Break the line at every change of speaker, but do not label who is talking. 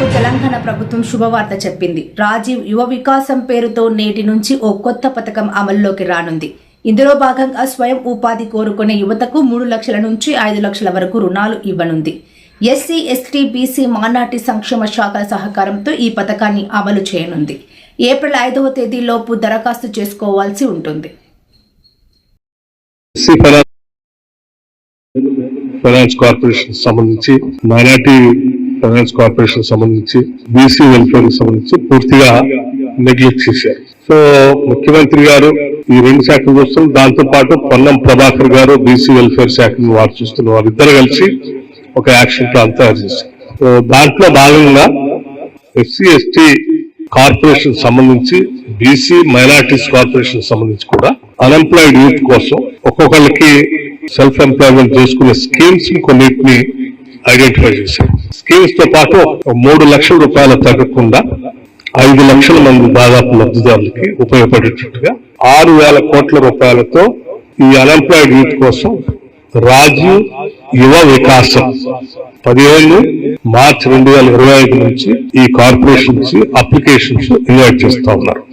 రైతులకు తెలంగాణ ప్రభుత్వం శుభవార్త చెప్పింది. రాజీవ్ యువ వికాసం పేరుతో నేటి నుంచి ఓ కొత్త పథకం అమల్లోకి రానుంది. ఇందులో భాగంగా స్వయం ఉపాధి కోరుకునే యువతకు 3 లక్షల నుంచి 5 లక్షల వరకు రుణాలు ఇవ్వనుంది. ఎస్సీ, ఎస్టీ, బీసీ, మైనార్టీ సంక్షేమ శాఖల సహకారంతో ఈ పథకాన్ని అమలు చేయనుంది. ఏప్రిల్ 5వ తేదీలోపు దరఖాస్తు చేసుకోవాల్సి ఉంటుంది.
ఫైనాన్స్ కార్పొరేషన్ సంబంధించి, మైనార్టీ ఫైనాన్స్ కార్పొరేషన్ సంబంధించి, బీసీ వెల్ఫేర్ సంబంధించి పూర్తిగా నెగ్లెక్ట్ చేశారు. సో ముఖ్యమంత్రి గారు ఈ 2 శాఖలు చూస్తున్నారు. దాంతో పాటు పొన్నం ప్రభాకర్ గారు బీసీ వెల్ఫేర్ శాఖను వారు చూస్తున్నారు. వారిద్దరు కలిసి ఒక యాక్షన్ ప్లాన్ తయారు చేశారు. సో దాంట్లో భాగంగా ఎస్సీ, ఎస్టీ కార్పొరేషన్ సంబంధించి, బీసీ మైనార్టీస్ కార్పొరేషన్ సంబంధించి కూడా అన్ఎంప్లాయిడ్ యూత్ కోసం ఒక్కొక్కరికి సెల్ఫ్ ఎంప్లాయ్మెంట్ చేసుకునే స్కీమ్స్ కొన్నిటిని ఐడెంటిఫై చేశారు. స్కీమ్స్ తో పాటు 3 లక్షల రూపాయలు తగ్గకుండా 5 లక్షల మంది దాదాపు లబ్ధిదారులకి ఉపయోగపడేటట్టుగా 6,000 కోట్ల రూపాయలతో ఈ అన్ఎంప్లాయిడ్ యూత్ కోసం రాజీవ్ యువ వికాసం 15 మార్చి 2025 నుంచి ఈ కార్పొరేషన్ నుంచి అప్లికేషన్స్ ఇన్వైట్ చేస్తా ఉన్నారు.